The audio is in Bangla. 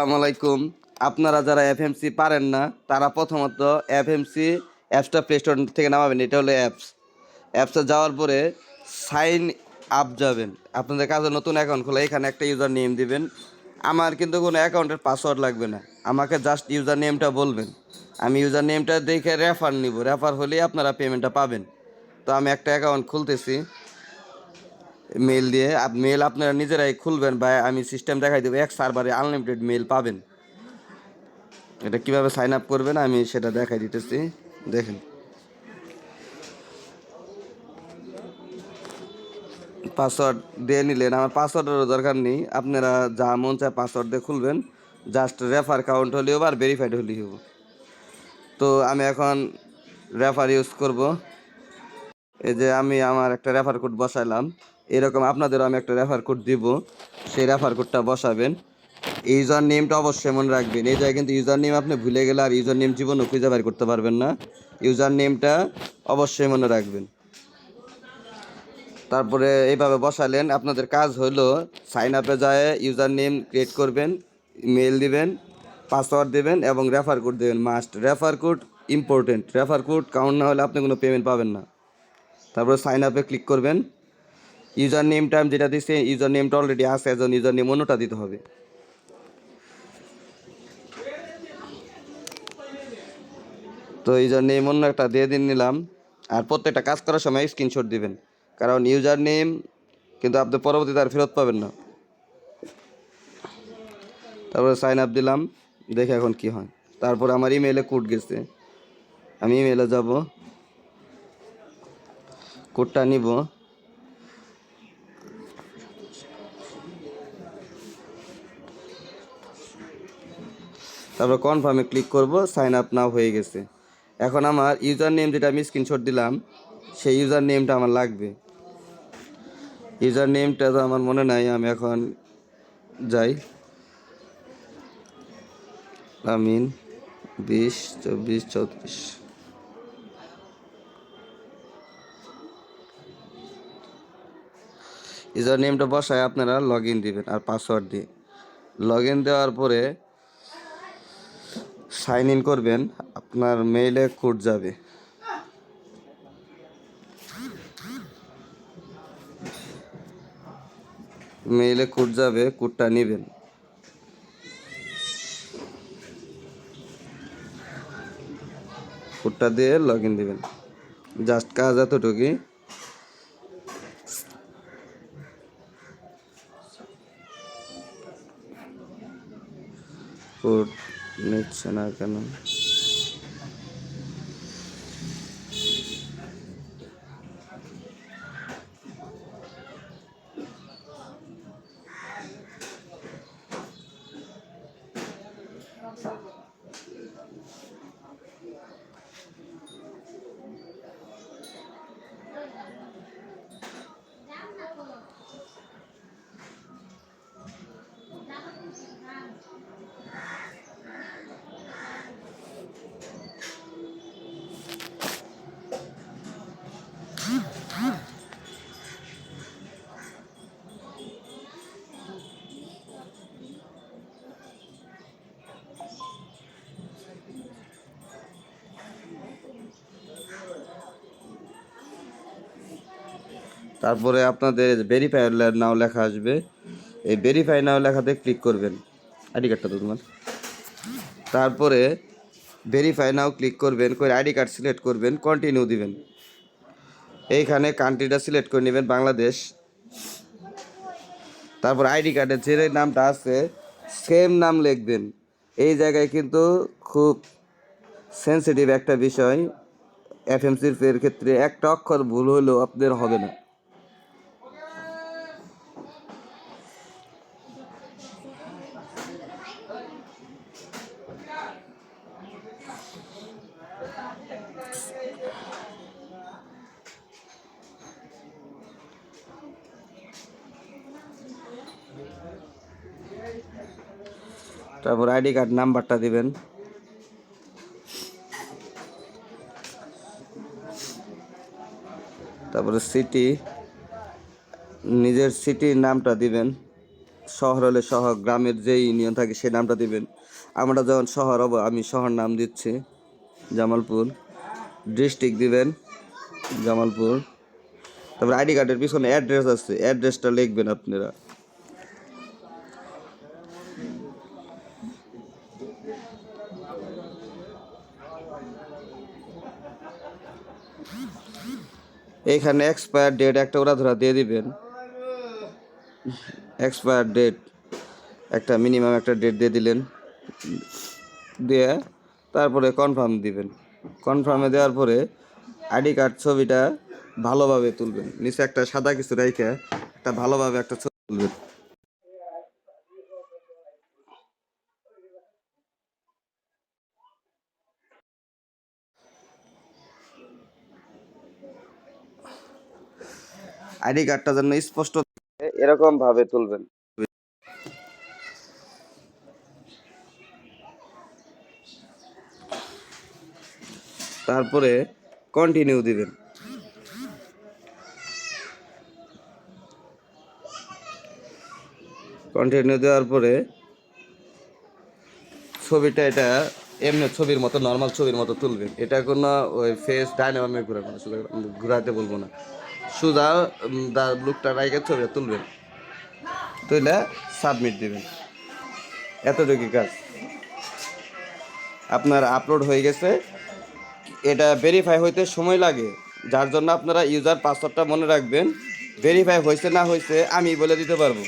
আসসালামু আলাইকুম। আপনারা যারা এফএমসি পারেন না তারা প্রথমত এফএমসি অ্যাপসটা প্লে স্টোর থেকে নামাবেন। এটা হলো অ্যাপসে যাওয়ার পরে সাইন আপ যাবেন। আপনাদের কাছে নতুন অ্যাকাউন্ট খোলা, এখানে একটা ইউজার নেম দিবেন। আমার কিন্তু কোনো অ্যাকাউন্টের পাসওয়ার্ড লাগবে না, আমাকে জাস্ট ইউজার নেমটা বলবেন। আমি ইউজার নেমটা দেখে রেফার নিব, রেফার হলেই আপনারা পেমেন্টটা পাবেন। তো আমি একটা অ্যাকাউন্ট খুলতেছি মেল দিয়ে। মেল আপনারা নিজেরাই খুলবেন বা আমি সিস্টেম দেখাই দেবো, এক সার্ভারে আনলিমিটেড মেল পাবেন। এটা কিভাবে সাইন আপ করবেন আমি সেটা দেখাই দিতেছি, দেখেন। পাসওয়ার্ড দিয়ে নিলেন, আমার পাসওয়ার্ডেরও দরকার নেই, আপনারা যা মন চায় পাসওয়ার্ড দিয়ে খুলবেন। জাস্ট রেফার কাউন্ট হলেও আর ভেরিফাইড হলেই হবো। তো আমি এখন রেফার ইউজ করব। এই যে আমি আমার একটা রেফার কোড বসাইলাম, এরকম আপনাদেরও আমি একটা রেফার কোড দিব, সেই রেফার কোডটা বসাবেন। ইউজার নেমটা অবশ্যই মনে রাখবেন। এই জায়গায় কিন্তু ইউজার নেম আপনি ভুলে গেলে আর ইউজার নেম জীবনও খুঁজে বের করতে পারবেন না। ইউজার নেমটা অবশ্যই মনে রাখবেন। তারপরে এইভাবে বসালেন, আপনাদের কাজ হলো সাইন আপে যায় ইউজার নেম ক্রিয়েট করবেন, মেল দিবেন, পাসওয়ার্ড দেবেন এবং রেফার কোড দেবেন। Must refer code important, refer code count না হলে আপনি কোনো পেমেন্ট পাবেন না। তারপরে সাইন আপে ক্লিক করবেন। ইউজার নেমটা আমি যেটা দিচ্ছি, ইউজার নেমটা অলরেডি আছে, এজন ইউজার নেম অন্যটা দিতে হবে। তো ইউজার নেম অন্য একটা দিয়ে নিলাম। আর প্রত্যেকটা কাজ করার সময় স্ক্রিনশট দিবেন, কারণ ইউজার নেম কিন্তু আপনি পরবর্তীতে আর ফেরত পাবেন না। তারপরে সাইন আপ দিলাম, দেখে এখন কি হয়। তারপর আমার ইমেলে কোড গেছে, আমি ইমেলে যাব, কোডটা নিব। তারপর কনফার্মে ক্লিক করব, সাইন আপ নাও হয়ে গেছে। এখন আমার ইউজার নেম যেটা আমি স্ক্রিনশট দিলাম সেই ইউজার নেমটা আমার লাগবে। ইউজার নেমটা তো আমার মনে নাই, আমি এখন যাই। আমিন 20 24 34। ইউজার নেমটা বসায় আপনারা লগ ইন দিবেন আর পাসওয়ার্ড দিয়ে। লগ ইন দেওয়ার পরে সাইন ইন করবেন, আপনার মেইলে কোড যাবে। মেইলে কোড যাবে, কোডটা নেবেন। কোডটা দিয়ে লগ ইন দিবেন। জাস্ট কাজ এতটুকুই। কোড নিচ্ছে না কেন? তারপরে আপনাদের ভেরিফাই নাও লেখা আসবে, এই ভেরিফাই নাও লেখাতে ক্লিক করবেন। আইডি কার্ডটা তো তোমার। তারপরে ভেরিফাই নাও ক্লিক করবেন, করে আইডি কার্ড সিলেক্ট করবেন, কন্টিনিউ দিবেন। এইখানে কান্ট্রিটা সিলেক্ট করে নেবেন বাংলাদেশ। তারপর আইডি কার্ডের যে নামটা আছে সেম নাম লিখবেন। এই জায়গায় কিন্তু খুব সেন্সিটিভ একটা বিষয়, এফএমসির এর ক্ষেত্রে একটা অক্ষর ভুল হলেও আপনাদের হবে না। তারপর আইডি কার্ড নাম্বারটা দিবেন। তারপরে সিটি, নিজের সিটির নামটা দিবেন, শহর হলে শহর, গ্রামের যে ইউনিয়ন থাকে সেই নামটা দিবেন। আমরা যখন শহর হব আমি শহর নাম দিচ্ছি জামালপুর। ডিস্ট্রিক্ট দিবেন জামালপুর। তারপর আইডি কার্ডের পিছনে অ্যাড্রেস আছে, অ্যাড্রেসটা লিখবেন আপনারা। এখানে এক্সপায়ার ডেট একটা ওরা ধরা দিয়ে দিবেন। এক্সপায়ার ডেট একটা মিনিমাম একটা ডেট দিয়ে দিলেন, দিয়ে তারপরে কনফার্ম দিবেন। কনফার্মে দেওয়ার পরে আইডি কার্ড ছবিটা ভালোভাবে তুলবেন, নিচে একটা সাদা কিছু রেখে একটা ভালোভাবে একটা ছবি তুলবেন। আইডি কার্ডটা যেন স্পষ্ট এরকম ভাবে তুলবেন। তারপরে কন্টিনিউ দিবেন। কন্টিনিউ দেওয়ার পরে ছবিটা এটা এমনি ছবির মতো, নর্মাল ছবির মতো তুলবেন। এটা কোনো ওই ফেস ডাইনামিক ঘুরাবো না, শুধু ঘুরাতে বলবো না, সোজা লুকটা রাইকে ছবিটা তুলবেন, তুলে সাবমিট দিবেন। এতটুকুই কাজ, আপনার আপলোড হয়ে গেছে। এটা ভেরিফাই হইতে সময় লাগে, যার জন্য আপনারা ইউজার পাসওয়ার্ডটা মনে রাখবেন। ভেরিফাই হয়েছে না হয়েছে আমি বলে দিতে পারবো।